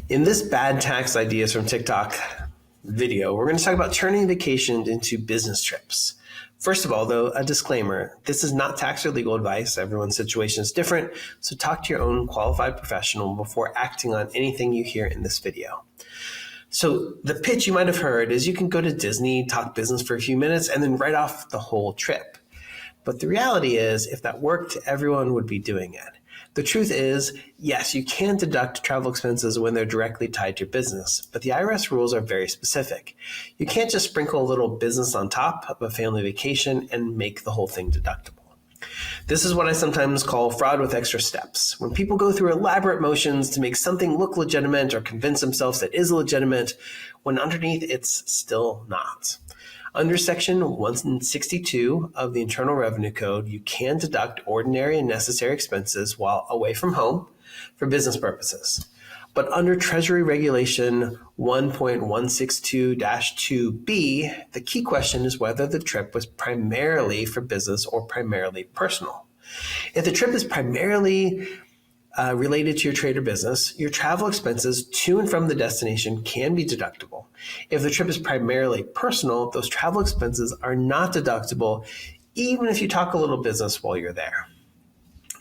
In this bad tax ideas from TikTok video, we're going to talk about turning vacations into business trips. First of all, though, a disclaimer, this is not tax or legal advice. Everyone's situation is different, so talk to your own qualified professional before acting on anything you hear in this video. So the pitch you might have heard is you can go to Disney, talk business for a few minutes, and then write off the whole trip. But the reality is, if that worked, everyone would be doing it. The truth is, yes, you can deduct travel expenses when they're directly tied to your business, but the IRS rules are very specific. You can't just sprinkle a little business on top of a family vacation and make the whole thing deductible. This is what I sometimes call fraud with extra steps. When people go through elaborate motions to make something look legitimate or convince themselves that it is legitimate, when underneath it's still not. Under Section 162 of the Internal Revenue Code, you can deduct ordinary and necessary expenses while away from home for business purposes. But under Treasury Regulation 1.162-2B, the key question is whether the trip was primarily for business or primarily personal. If the trip is primarily related to your trade or business, your travel expenses to and from the destination can be deductible. If the trip is primarily personal, those travel expenses are not deductible, even if you talk a little business while you're there.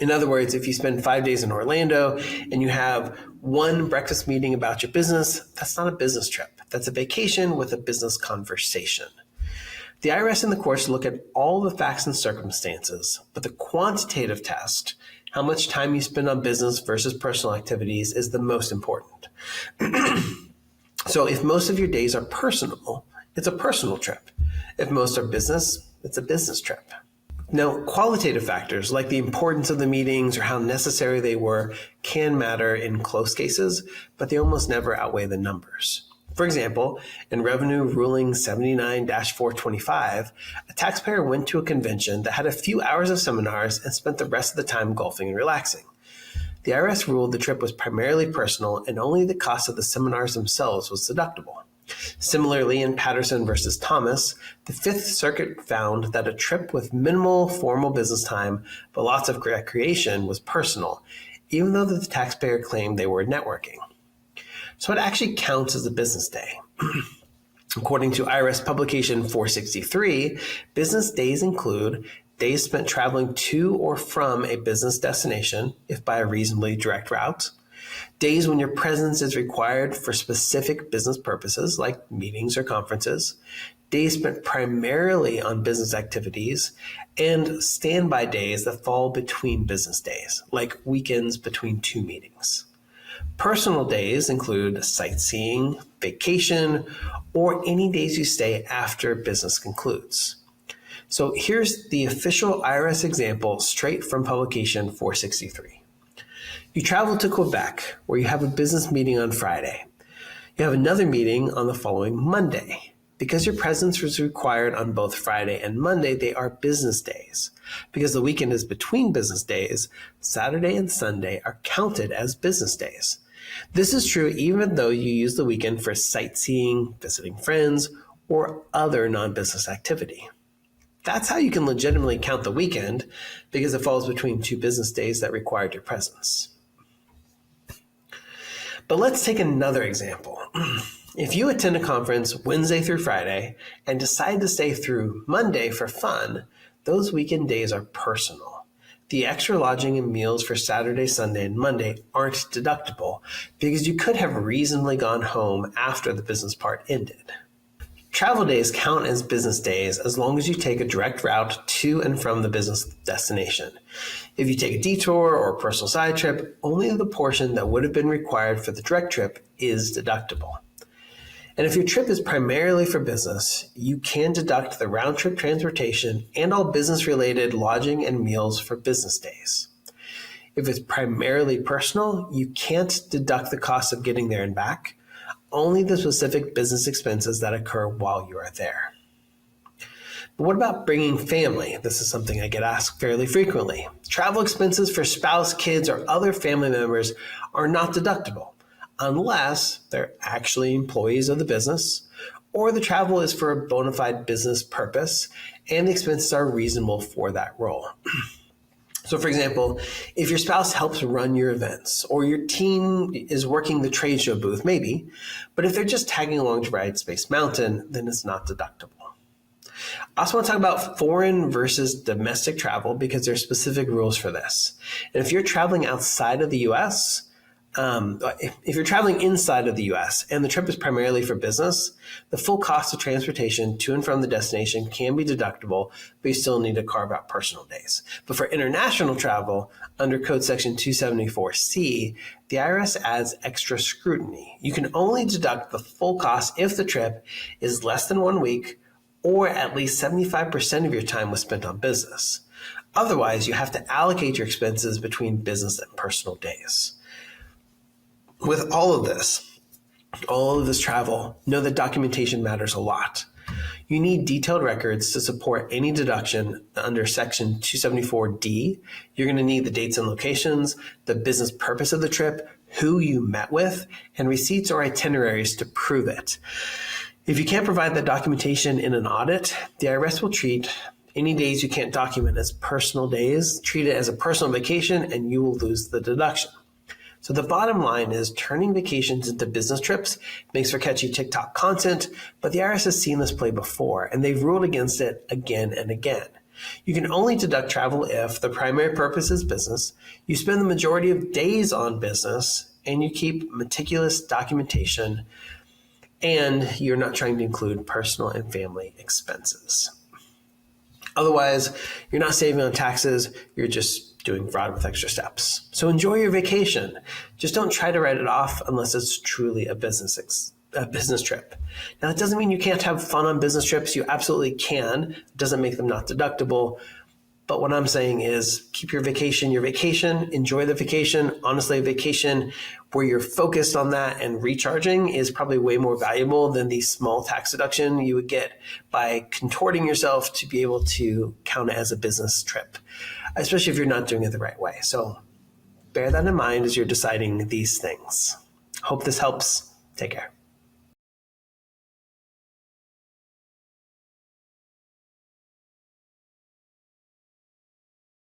In other words, if you spend 5 days in Orlando and you have one breakfast meeting about your business, that's not a business trip. That's a vacation with a business conversation. The IRS and the courts look at all the facts and circumstances, but the quantitative test, how much time you spend on business versus personal activities, is the most important. So if most of your days are personal, it's a personal trip. If most are business, it's a business trip. Now, qualitative factors like the importance of the meetings or how necessary they were can matter in close cases, but they almost never outweigh the numbers. For example, in Revenue Ruling 79-425, a taxpayer went to a convention that had a few hours of seminars and spent the rest of the time golfing and relaxing. The IRS ruled the trip was primarily personal and only the cost of the seminars themselves was deductible. Similarly, in Patterson versus Thomas, the Fifth Circuit found that a trip with minimal formal business time but lots of recreation was personal, even though the taxpayer claimed they were networking. So it actually counts as a business day. According to IRS Publication 463, business days include days spent traveling to or from a business destination, if by a reasonably direct route, days when your presence is required for specific business purposes like meetings or conferences, days spent primarily on business activities, and standby days that fall between business days, like weekends between two meetings. Personal days include sightseeing, vacation, or any days you stay after business concludes. So here's the official IRS example straight from Publication 463. You travel to Quebec, where you have a business meeting on Friday. You have another meeting on the following Monday. Because your presence was required on both Friday and Monday, they are business days. Because the weekend is between business days, Saturday and Sunday are counted as business days. This is true even though you use the weekend for sightseeing, visiting friends, or other non-business activity. That's how you can legitimately count the weekend, because it falls between two business days that required your presence. But let's take another example. If you attend a conference Wednesday through Friday and decide to stay through Monday for fun, those weekend days are personal. The extra lodging and meals for Saturday, Sunday, and Monday aren't deductible because you could have reasonably gone home after the business part ended. Travel days count as business days as long as you take a direct route to and from the business destination. If you take a detour or a personal side trip, only the portion that would have been required for the direct trip is deductible. And if your trip is primarily for business, you can deduct the round-trip transportation and all business-related lodging and meals for business days. If it's primarily personal, you can't deduct the cost of getting there and back, only the specific business expenses that occur while you are there. But what about bringing family? This is something I get asked fairly frequently. Travel expenses for spouse, kids, or other family members are not deductible unless they're actually employees of the business, or the travel is for a bona fide business purpose and the expenses are reasonable for that role. So for example, if your spouse helps run your events or your team is working the trade show booth, maybe, but if they're just tagging along to ride Space Mountain, then it's not deductible. I also want to talk about foreign versus domestic travel because there are specific rules for this. And if you're traveling outside of the US, if you're traveling inside of the US and the trip is primarily for business, the full cost of transportation to and from the destination can be deductible, but you still need to carve out personal days. But for international travel, under Code Section 274C, the IRS adds extra scrutiny. You can only deduct the full cost if the trip is less than 1 week or at least 75% of your time was spent on business. Otherwise, you have to allocate your expenses between business and personal days. With all of this travel, know that documentation matters a lot. You need detailed records to support any deduction under Section 274D. You're going to need the dates and locations, the business purpose of the trip, who you met with, and receipts or itineraries to prove it. If you can't provide that documentation in an audit, the IRS will treat any days you can't document as personal days, treat it as a personal vacation, and you will lose the deduction. So the bottom line is turning vacations into business trips makes for catchy TikTok content, but the IRS has seen this play before, and they've ruled against it again and again. You can only deduct travel if the primary purpose is business, you spend the majority of days on business, and you keep meticulous documentation, and you're not trying to include personal and family expenses. Otherwise, you're not saving on taxes, you're just doing fraud with extra steps. So enjoy your vacation. Just don't try to write it off unless it's truly a business trip. Now, that doesn't mean you can't have fun on business trips. You absolutely can. It doesn't make them not deductible. But what I'm saying is keep your vacation, enjoy the vacation. Honestly, a vacation where you're focused on that and recharging is probably way more valuable than the small tax deduction you would get by contorting yourself to be able to count it as a business trip, especially if you're not doing it the right way. So bear that in mind as you're deciding these things. Hope this helps. Take care.